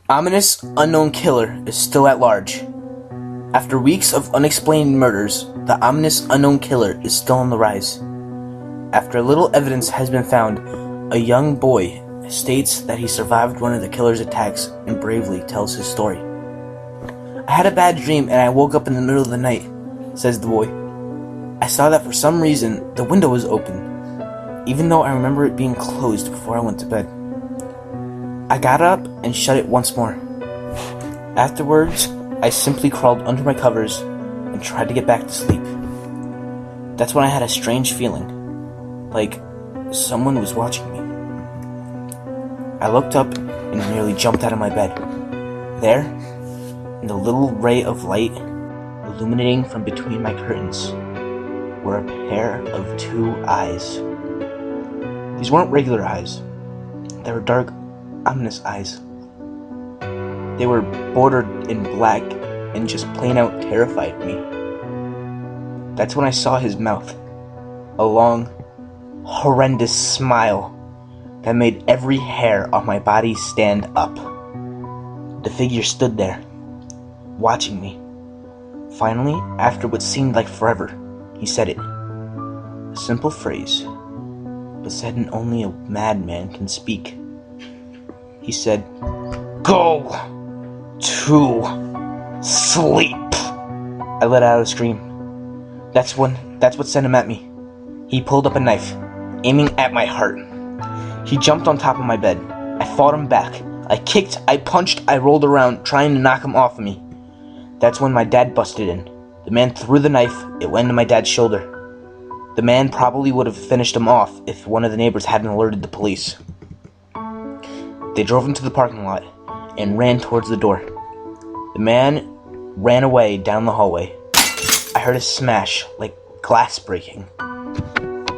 Ominous unknown killer is still at large. After weeks of unexplained murders, the ominous unknown killer is still on the rise. After little evidence has been found, a young boy states that he survived one of the killer's attacks and bravely tells his story. "I had a bad dream and I woke up in the middle of the night," says the boy. "I saw that for some reason the window was open, even though I remember it being closed before I went to bed. I got up and shut it once more. Afterwards, I simply crawled under my covers and tried to get back to sleep. That's when I had a strange feeling, like someone was watching me. I looked up and nearly jumped out of my bed. There, in the little ray of light illuminating from between my curtains, were a pair of two eyes. These weren't regular eyes. They were dark, ominous eyes. They were bordered in black and just plain out terrified me. That's when I saw his mouth, a long, horrendous smile that made every hair on my body stand up. The figure stood there, watching me. Finally, after what seemed like forever, he said it. A simple phrase, but said in only a madman can speak. He said, "Go to sleep." I let out a scream. That's what sent him at me. He pulled up a knife, aiming at my heart. He jumped on top of my bed. I fought him back. I kicked, I punched, I rolled around, trying to knock him off of me. That's when my dad busted in. The man threw the knife. It went into my dad's shoulder. The man probably would have finished him off if one of the neighbors hadn't alerted the police. They drove into the parking lot and ran towards the door. The man ran away down the hallway. I heard a smash, like glass breaking.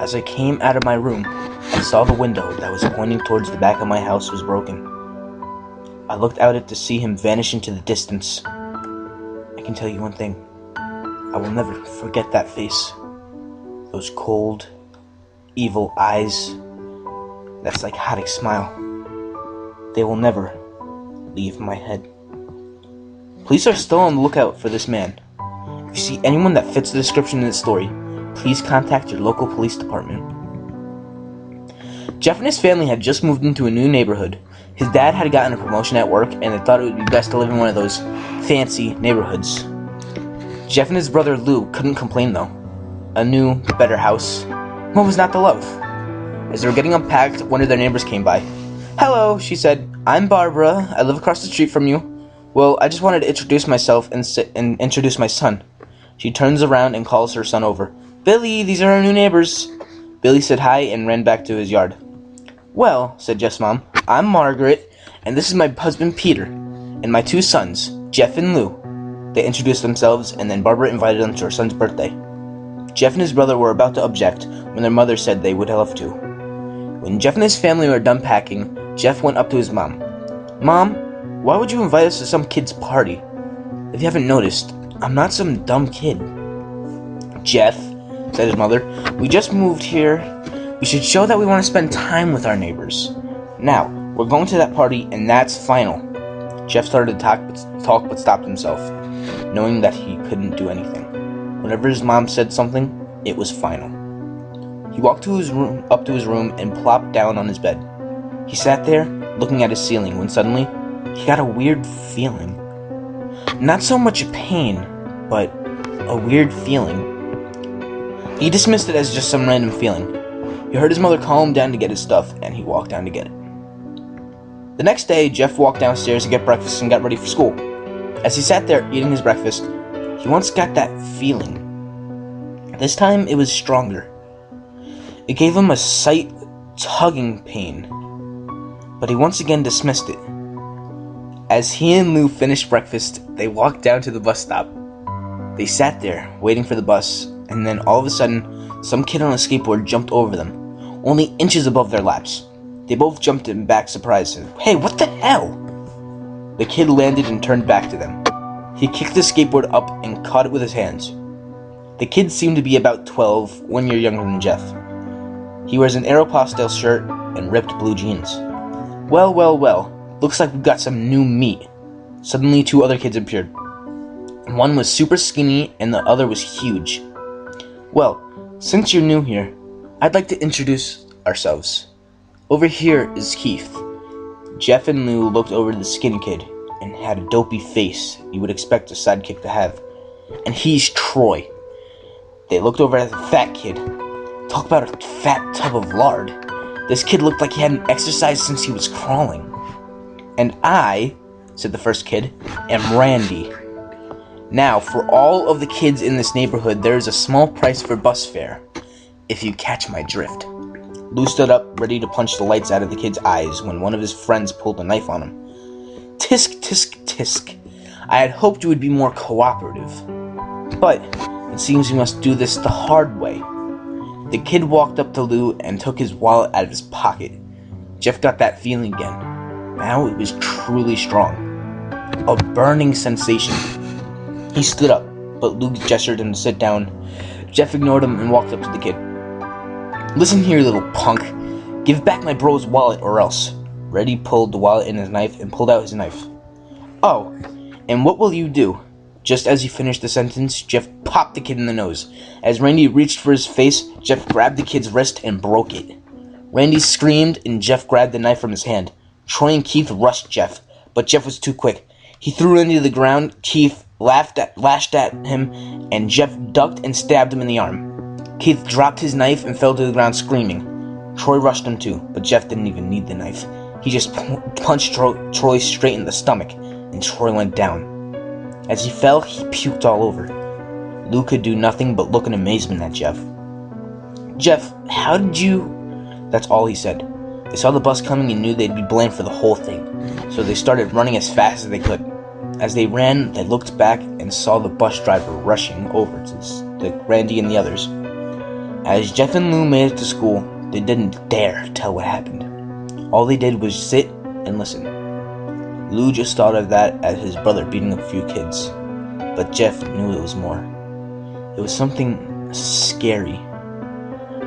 As I came out of my room, I saw the window that was pointing towards the back of my house was broken. I looked out to see him vanish into the distance. I can tell you one thing. I will never forget that face. Those cold, evil eyes. That psychotic smile. They will never leave my head. Police are still on the lookout for this man. If you see anyone that fits the description in this story, please contact your local police department. Jeff and his family had just moved into a new neighborhood. His dad had gotten a promotion at work, and they thought it would be best to live in one of those fancy neighborhoods. Jeff and his brother Lou couldn't complain though. A new, better house. What was not to love? As they were getting unpacked, one of their neighbors came by. "Hello," she said. "I'm Barbara. I live across the street from you. Well, I just wanted to introduce myself and introduce my son." She turns around and calls her son over. "Billy, these are our new neighbors." Billy said hi and ran back to his yard. "Well," said Jeff's mom, "I'm Margaret, and this is my husband Peter, and my two sons, Jeff and Lou." They introduced themselves, and then Barbara invited them to her son's birthday. Jeff and his brother were about to object when their mother said they would love to. When Jeff and his family were done packing, Jeff went up to his mom. "Mom, why would you invite us to some kid's party? If you haven't noticed, I'm not some dumb kid." "Jeff," said his mother, "we just moved here. We should show that we want to spend time with our neighbors. Now, we're going to that party, and that's final." Jeff started to talk but stopped himself, knowing that he couldn't do anything. Whenever his mom said something, it was final. He walked up to his room and plopped down on his bed. He sat there, looking at his ceiling, when suddenly, he got a weird feeling. Not so much pain, but a weird feeling. He dismissed it as just some random feeling. He heard his mother call him down to get his stuff, and he walked down to get it. The next day, Jeff walked downstairs to get breakfast and got ready for school. As he sat there eating his breakfast, he once got that feeling. This time, it was stronger. It gave him a slight tugging pain, but he once again dismissed it. As he and Lou finished breakfast, they walked down to the bus stop. They sat there, waiting for the bus, and then all of a sudden, some kid on a skateboard jumped over them, only inches above their laps. They both jumped back surprised. "Hey, what the hell?" The kid landed and turned back to them. He kicked the skateboard up and caught it with his hands. The kid seemed to be about 12, 1 year younger than Jeff. He wears an Aeropostale shirt and ripped blue jeans. Well, Looks like we've got some new meat." Suddenly, two other kids appeared. One was super skinny and the other was huge. "Well, since you're new here, I'd like to introduce ourselves. Over here is Keith." Jeff and Lou looked over the skinny kid and had a dopey face you would expect a sidekick to have. "And he's Troy." They looked over at the fat kid. Talk about a fat tub of lard. This kid looked like he hadn't exercised since he was crawling. "And I," said the first kid, "am Randy. Now, for all of the kids in this neighborhood, there is a small price for bus fare, if you catch my drift." Lou stood up, ready to punch the lights out of the kid's eyes, when one of his friends pulled a knife on him. "Tisk, tisk, tisk. I had hoped you would be more cooperative. But it seems we must do this the hard way." The kid walked up to Lou and took his wallet out of his pocket. Jeff got that feeling again. Now it was truly strong. A burning sensation. He stood up, but Lou gestured him to sit down. Jeff ignored him and walked up to the kid. "Listen here, little punk. Give back my bro's wallet or else." Randy pulled the wallet and his knife and pulled out his knife. "Oh, and what will you do?" Just as he finished the sentence, Jeff popped the kid in the nose. As Randy reached for his face, Jeff grabbed the kid's wrist and broke it. Randy screamed and Jeff grabbed the knife from his hand. Troy and Keith rushed Jeff, but Jeff was too quick. He threw Randy to the ground. Keith lashed at him, and Jeff ducked and stabbed him in the arm. Keith dropped his knife and fell to the ground screaming. Troy rushed him too, but Jeff didn't even need the knife. He just punched Troy straight in the stomach, and Troy went down. As he fell, he puked all over. Lou could do nothing but look in amazement at Jeff. "Jeff, how did you—" That's all he said. They saw the bus coming and knew they'd be blamed for the whole thing, so they started running as fast as they could. As they ran, they looked back and saw the bus driver rushing over to Randy and the others. As Jeff and Lou made it to school, they didn't dare tell what happened. All they did was sit and listen. Lou just thought of that as his brother beating up a few kids, but Jeff knew it was more. It was something scary.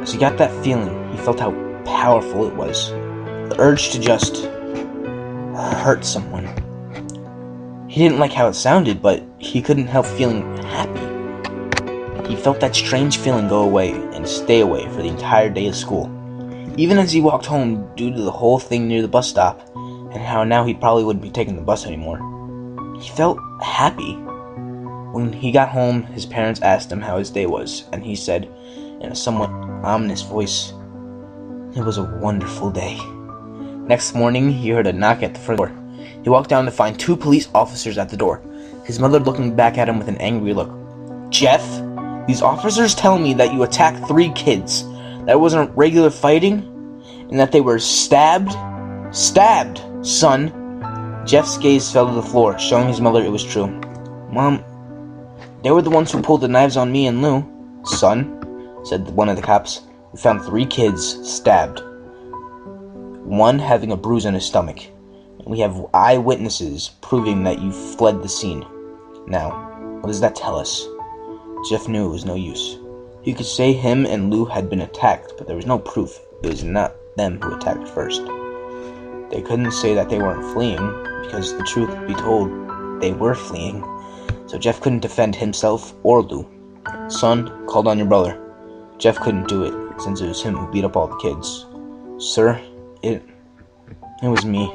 As he got that feeling, he felt how powerful it was. The urge to just hurt someone. He didn't like how it sounded, but he couldn't help feeling happy. He felt that strange feeling go away and stay away for the entire day of school. Even as he walked home due to the whole thing near the bus stop, and how now he probably wouldn't be taking the bus anymore. He felt happy. When he got home, his parents asked him how his day was, and he said, in a somewhat ominous voice, "It was a wonderful day." Next morning, he heard a knock at the front door. He walked down to find 2 police officers at the door, his mother looking back at him with an angry look. "Jeff, these officers tell me that you attacked 3 kids, that it wasn't regular fighting, and that they were stabbed. Stabbed, son." Jeff's gaze fell to the floor, showing his mother it was true. "Mom, they were the ones who pulled the knives on me and Lou." "Son," said one of the cops, "we found 3 kids stabbed, one having a bruise on his stomach. We have eyewitnesses proving that you fled the scene. Now, what does that tell us?" Jeff knew it was no use. He could say him and Lou had been attacked, but there was no proof. It was not them who attacked first. They couldn't say that they weren't fleeing, because the truth be told, they were fleeing. So Jeff couldn't defend himself or Lou. "Son, called on your brother." Jeff couldn't do it, since it was him who beat up all the kids. "Sir, it was me.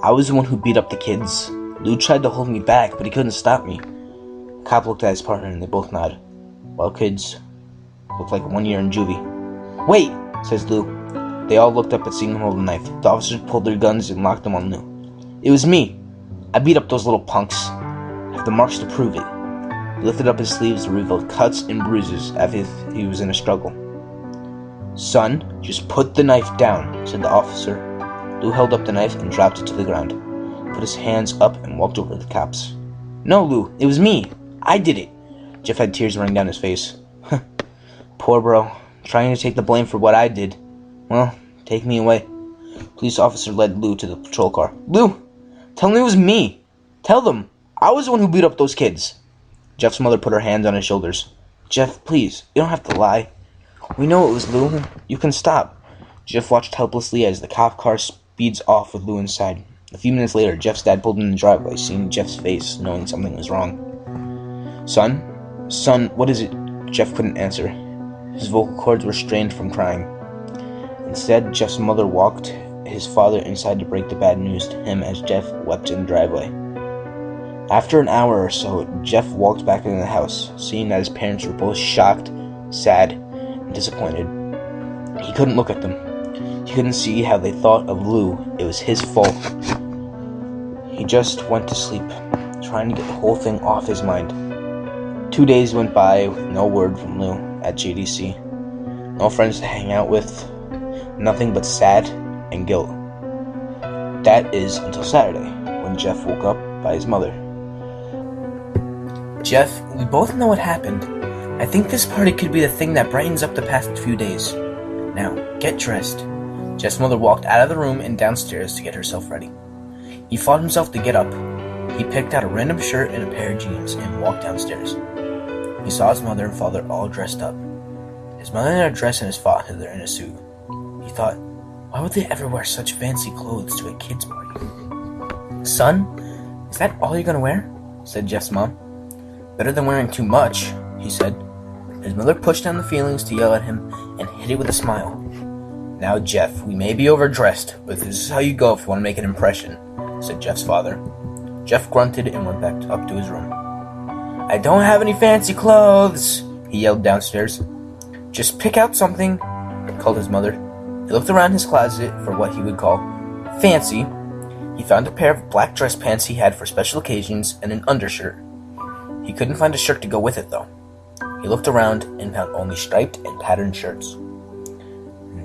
I was the one who beat up the kids. Lou tried to hold me back, but he couldn't stop me." The cop looked at his partner and they both nodded. "Well, kids, looked like 1 year in juvie." "Wait," says Lou. They all looked up at seeing him hold a knife. The officers pulled their guns and locked them on Lou. "It was me. I beat up those little punks. I have the marks to prove it." He lifted up his sleeves and revealed cuts and bruises as if he was in a struggle. "Son, just put the knife down," said the officer. Lou held up the knife and dropped it to the ground. He put his hands up and walked over to the cops. "No, Lou, it was me. I did it." Jeff had tears running down his face. "Poor bro, trying to take the blame for what I did. Well, take me away." Police officer led Lou to the patrol car. "Lou, tell them it was me. Tell them I was the one who beat up those kids." Jeff's mother put her hands on his shoulders. "Jeff, please, you don't have to lie. We know it was Lou. You can stop." Jeff watched helplessly as the cop car speeds off with Lou inside. A few minutes later, Jeff's dad pulled in the driveway, seeing Jeff's face, knowing something was wrong. Son, what is it?" Jeff couldn't answer. His vocal cords were strained from crying. Instead, Jeff's mother walked his father inside to break the bad news to him as Jeff wept in the driveway. After an hour or so, Jeff walked back into the house, seeing that his parents were both shocked, sad, and disappointed. He couldn't look at them. He couldn't see how they thought of Lou. It was his fault. He just went to sleep, trying to get the whole thing off his mind. 2 days went by with no word from Lou at JDC. No friends to hang out with. Nothing but sad and guilt. That is until Saturday, when Jeff woke up by his mother. "Jeff, we both know what happened. I think this party could be the thing that brightens up the past few days. Now, get dressed." Jeff's mother walked out of the room and downstairs to get herself ready. He fought himself to get up. He picked out a random shirt and a pair of jeans and walked downstairs. He saw his mother and father all dressed up. His mother in a dress and his father in a suit. He thought, why would they ever wear such fancy clothes to a kid's party? "Son, is that all you're gonna wear?" said Jeff's mom. "Better than wearing too much," he said. His mother pushed down the feelings to yell at him and hit it with a smile. "Now, Jeff, we may be overdressed, but this is how you go if you want to make an impression," said Jeff's father. Jeff grunted and went back up to his room. "I don't have any fancy clothes," he yelled downstairs. "Just pick out something," called his mother. He looked around his closet for what he would call fancy. He found a pair of black dress pants he had for special occasions and an undershirt. He couldn't find a shirt to go with it, though. He looked around and found only striped and patterned shirts,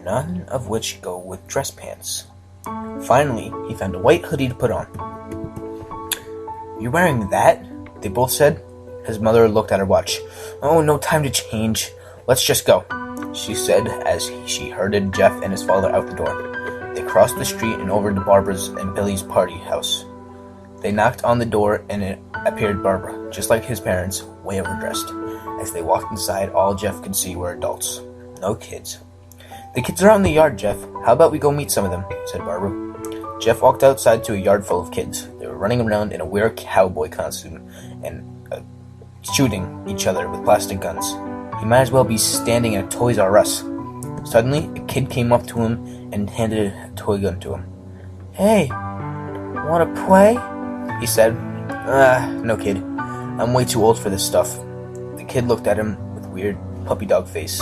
none of which go with dress pants. Finally, he found a white hoodie to put on. "You're wearing that?" they both said. His mother looked at her watch. "Oh, no time to change. Let's just go," she said as she herded Jeff and his father out the door. They crossed the street and over to Barbara's and Billy's party house. They knocked on the door and it appeared Barbara, just like his parents, way overdressed. As they walked inside, all Jeff could see were adults. No kids. "The kids are out in the yard, Jeff. How about we go meet some of them?" said Barbara. Jeff walked outside to a yard full of kids. They were running around in a weird cowboy costume and shooting each other with plastic guns. He might as well be standing in a Toys R Us. Suddenly, a kid came up to him and handed a toy gun to him. "Hey, wanna play?" he said. No, kid. I'm way too old for this stuff." The kid looked at him with a weird puppy dog face.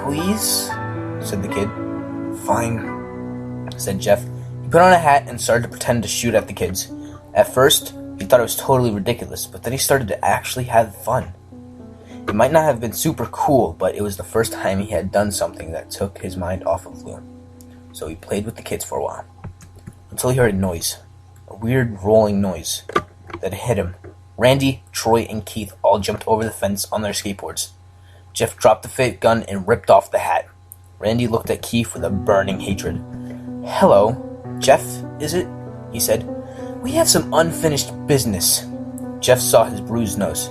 "Please?" said the kid. "Fine," said Jeff. He put on a hat and started to pretend to shoot at the kids. At first, he thought it was totally ridiculous, but then he started to actually have fun. It might not have been super cool, but it was the first time he had done something that took his mind off of Lou. So he played with the kids for a while, until he heard a noise, a weird rolling noise that hit him. Randy, Troy, and Keith all jumped over the fence on their skateboards. Jeff dropped the fake gun and ripped off the hat. Randy looked at Keith with a burning hatred. "Hello, Jeff, is it?" he said. "We have some unfinished business." Jeff saw his bruised nose.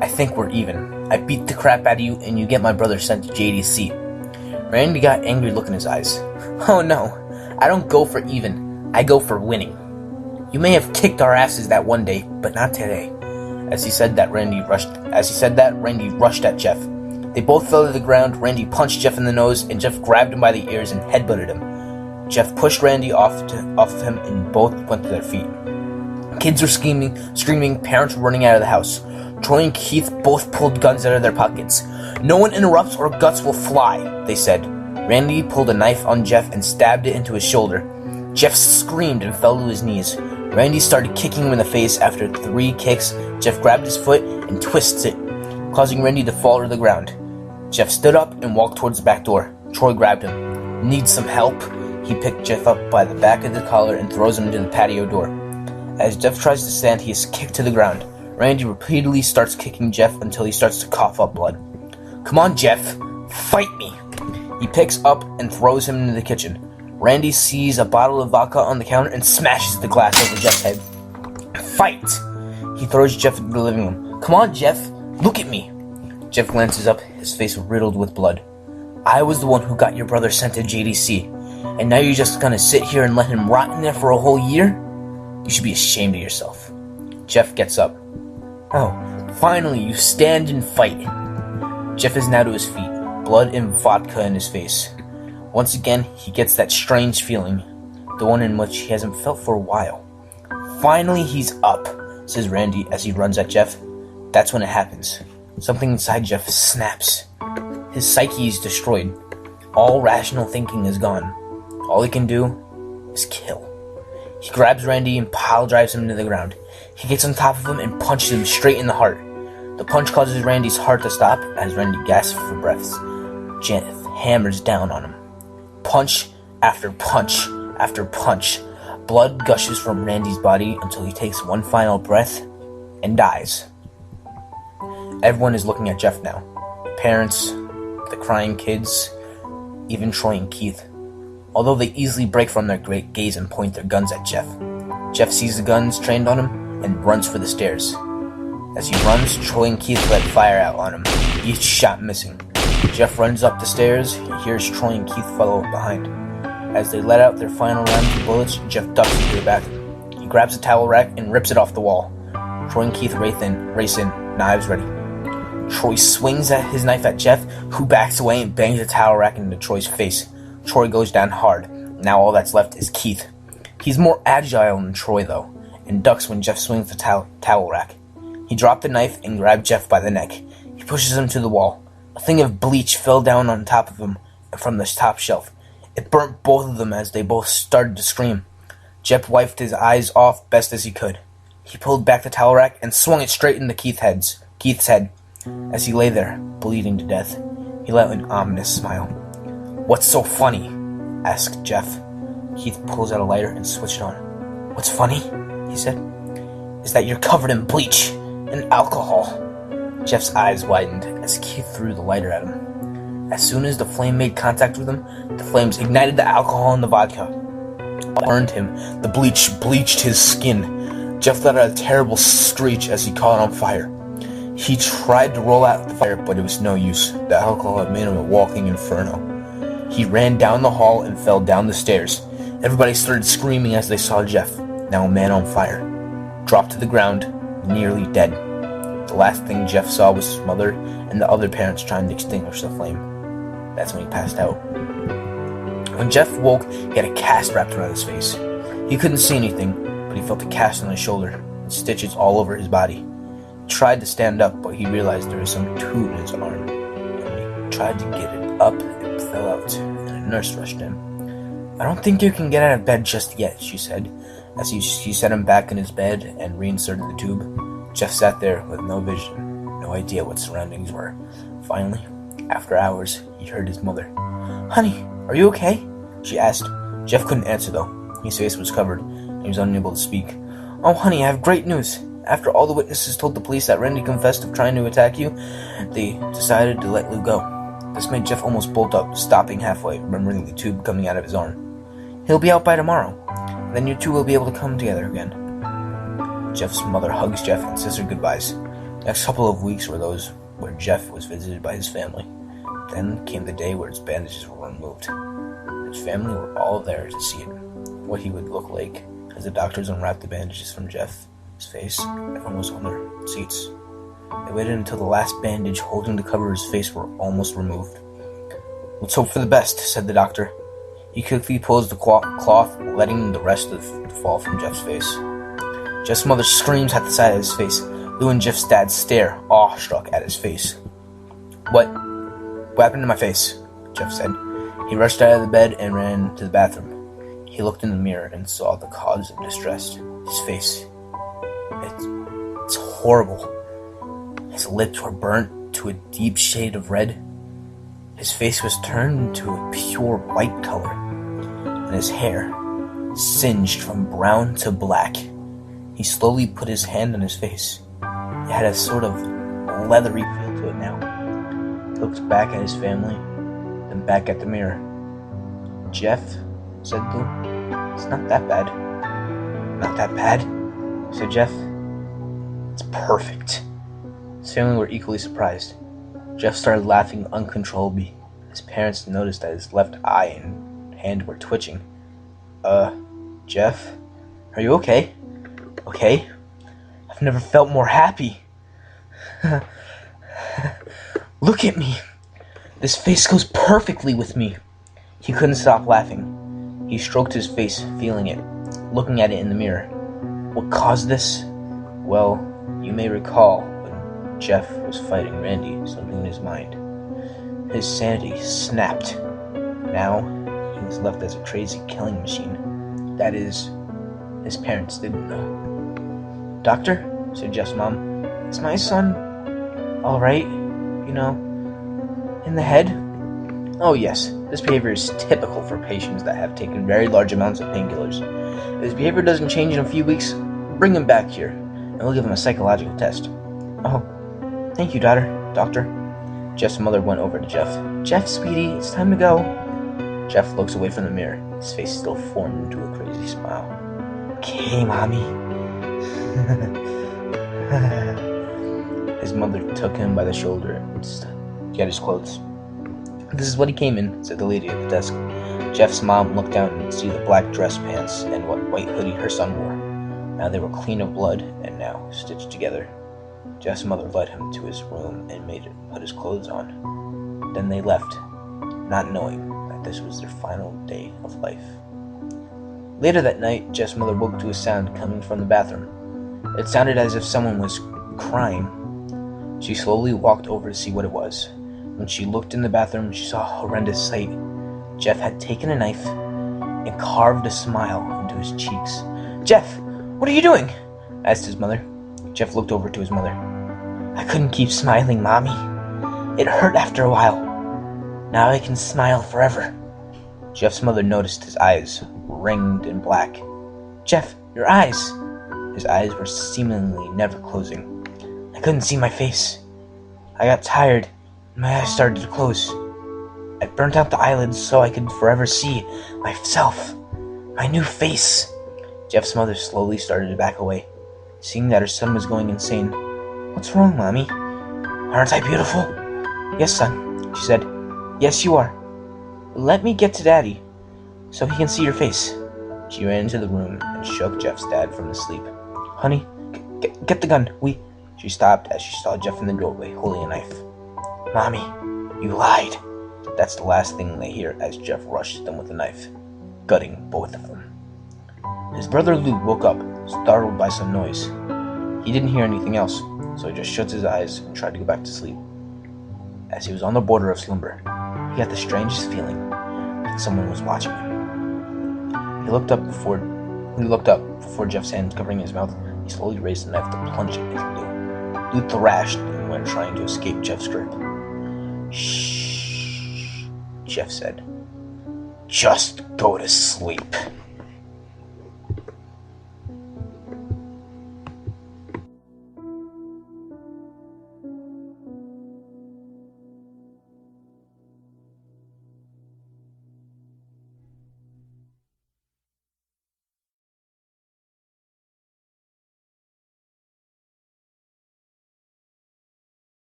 "I think we're even. I beat the crap out of you and you get my brother sent to JDC." Randy got an angry look in his eyes. "Oh no, I don't go for even. I go for winning. You may have kicked our asses that one day, but not today." As he said that, Randy rushed at Jeff. They both fell to the ground. Randy punched Jeff in the nose, and Jeff grabbed him by the ears and headbutted him. Jeff pushed Randy off of him, and both went to their feet. Kids were screaming. Parents were running out of the house. Troy and Keith both pulled guns out of their pockets. "No one interrupts or guts will fly," they said. Randy pulled a knife on Jeff and stabbed it into his shoulder. Jeff screamed and fell to his knees. Randy started kicking him in the face. After 3 kicks, Jeff grabbed his foot and twisted it, causing Randy to fall to the ground. Jeff stood up and walked towards the back door. Troy grabbed him. "Need some help?" He picked Jeff up by the back of the collar and throws him into the patio door. As Jeff tries to stand, he is kicked to the ground. Randy repeatedly starts kicking Jeff until he starts to cough up blood. "Come on, Jeff, fight me!" He picks up and throws him into the kitchen. Randy sees a bottle of vodka on the counter and smashes the glass over Jeff's head. "Fight!" He throws Jeff into the living room. "Come on, Jeff, look at me!" Jeff glances up, his face riddled with blood. "I was the one who got your brother sent to JDC. And now you're just gonna sit here and let him rot in there for a whole year? You should be ashamed of yourself. Jeff gets up. Oh, finally you stand and fight. Jeff is now to his feet, blood and vodka in his face. Once again, he gets that strange feeling, the one in which he hasn't felt for a while. Finally he's up, says Randy as he runs at Jeff. That's when it happens. Something inside Jeff snaps. His psyche is destroyed. All rational thinking is gone. All he can do is kill. He grabs Randy and pile drives him to the ground. He gets on top of him and punches him straight in the heart. The punch causes Randy's heart to stop as Randy gasps for breath. Jeff hammers down on him. Punch after punch after punch. Blood gushes from Randy's body until he takes one final breath and dies. Everyone is looking at Jeff now. Parents, the crying kids, even Troy and Keith. Although they easily break from their great gaze and point their guns at Jeff. Jeff sees the guns trained on him and runs for the stairs. As he runs, Troy and Keith let fire out on him, each shot missing. Jeff runs up the stairs. He hears Troy and Keith follow behind. As they let out their final rounds of bullets, Jeff ducks into the bathroom. He grabs a towel rack and rips it off the wall. Troy and Keith race in, knives ready. Troy swings his knife at Jeff, who backs away and bangs the towel rack into Troy's face. Troy goes down hard. Now all that's left is Keith. He's more agile than Troy, though, and ducks when Jeff swings the towel rack. He dropped the knife and grabbed Jeff by the neck. He pushes him to the wall. A thing of bleach fell down on top of him from the top shelf. It burnt both of them as they both started to scream. Jeff wiped his eyes off best as he could. He pulled back the towel rack and swung it straight into Keith's head. As he lay there, bleeding to death, he let out an ominous smile. "What's so funny?" asked Jeff. Keith pulls out a lighter and switched it on. "What's funny," he said, "is that you're covered in bleach and alcohol." Jeff's eyes widened as Keith threw the lighter at him. As soon as the flame made contact with him, the flames ignited the alcohol and the vodka. It burned him. The bleach bleached his skin. Jeff let out a terrible screech as he caught on fire. He tried to roll out the fire, but it was no use. The alcohol had made him a walking inferno. He ran down the hall and fell down the stairs. Everybody started screaming as they saw Jeff, now a man on fire, dropped to the ground, nearly dead. The last thing Jeff saw was his mother and the other parents trying to extinguish the flame. That's when he passed out. When Jeff woke, he had a cast wrapped around his face. He couldn't see anything, but he felt a cast on his shoulder and stitches all over his body. He tried to stand up, but he realized there was some tube in his arm. And when he tried to get it up, it fell out, and a nurse rushed in. "I don't think you can get out of bed just yet," she said, as she set him back in his bed and reinserted the tube. Jeff sat there with no vision, no idea what surroundings were. Finally, after hours, he heard his mother. "Honey, are you okay?" she asked. Jeff couldn't answer, though. His face was covered, and he was unable to speak. "Oh, honey, I have great news. After all the witnesses told the police that Randy confessed of trying to attack you, they decided to let Lou go." This made Jeff almost bolt up, stopping halfway, remembering the tube coming out of his arm. "He'll be out by tomorrow. Then you two will be able to come together again." Jeff's mother hugs Jeff and says her goodbyes. The next couple of weeks were those where Jeff was visited by his family. Then came the day where his bandages were removed. His family were all there to see it, what he would look like. As the doctors unwrapped the bandages from Jeff's face, everyone was on their seats. They waited until the last bandage holding to cover his face were almost removed. "Let's hope for the best," said the doctor. He quickly pulls the cloth, letting the rest of it fall from Jeff's face. Jeff's mother screams at the sight of his face. Lou and Jeff's dad stare, awestruck, at his face. What happened to my face?" Jeff said. He rushed out of the bed and ran to the bathroom. He looked in the mirror and saw the cause of distress. His face. It's horrible. His lips were burnt to a deep shade of red. His face was turned into a pure white color, and his hair singed from brown to black. He slowly put his hand on his face. It had a sort of leathery feel to it now. He looked back at his family, then back at the mirror. "Jeff," said Lou, "it's not that bad." "Not that bad?" said Jeff. "It's perfect." His family were equally surprised. Jeff started laughing uncontrollably. His parents noticed that his left eye and hand were twitching. Jeff? Are you okay? Okay? I've never felt more happy. Look at me. This face goes perfectly with me. He couldn't stop laughing. He stroked his face, feeling it, looking at it in the mirror. What caused this? Well, you may recall when Jeff was fighting Randy, something in his mind. His sanity snapped. Now, he was left as a crazy killing machine. That is, his parents didn't know. Doctor, said Jeff's mom, is my son alright? You know, in the head? Oh yes, this behavior is typical for patients that have taken very large amounts of painkillers. If his behavior doesn't change in a few weeks, bring him back here, and we'll give him a psychological test. Oh, thank you, doctor. Jeff's mother went over to Jeff. Jeff, sweetie, it's time to go. Jeff looks away from the mirror, his face still formed into a crazy smile. Okay, Mommy. His mother took him by the shoulder and got his clothes. This is what he came in, said the lady at the desk. Jeff's mom looked down and could see the black dress pants and what white hoodie her son wore. Now they were clean of blood and now stitched together. Jeff's mother led him to his room and made him put his clothes on. Then they left, not knowing that this was their final day of life. Later that night, Jeff's mother woke to a sound coming from the bathroom. It sounded as if someone was crying. She slowly walked over to see what it was. When she looked in the bathroom, she saw a horrendous sight. Jeff had taken a knife and carved a smile into his cheeks. Jeff, what are you doing? Asked his mother. Jeff looked over to his mother. I couldn't keep smiling, Mommy. It hurt after a while. Now I can smile forever. Jeff's mother noticed his eyes ringed and black. Jeff, your eyes. His eyes were seemingly never closing. I couldn't see my face. I got tired. My eyes started to close. I burnt out the eyelids so I could forever see myself, my new face. Jeff's mother slowly started to back away, seeing that her son was going insane. What's wrong, Mommy? Aren't I beautiful? Yes, son, she said. Yes, you are. Let me get to Daddy, so he can see your face. She ran into the room and shook Jeff's dad from his sleep. Honey, get the gun. She stopped as she saw Jeff in the doorway holding a knife. Mommy, you lied. That's the last thing they hear as Jeff rushes them with a knife, gutting both of them. His brother Lou woke up, startled by some noise. He didn't hear anything else, so he just shut his eyes and tried to go back to sleep. As he was on the border of slumber, he got the strangest feeling that someone was watching him. He looked up before Jeff's hand covering his mouth. He slowly raised the knife to plunge it into Lou. Lou thrashed and went trying to escape Jeff's grip. Shh, Jeff said. Just go to sleep.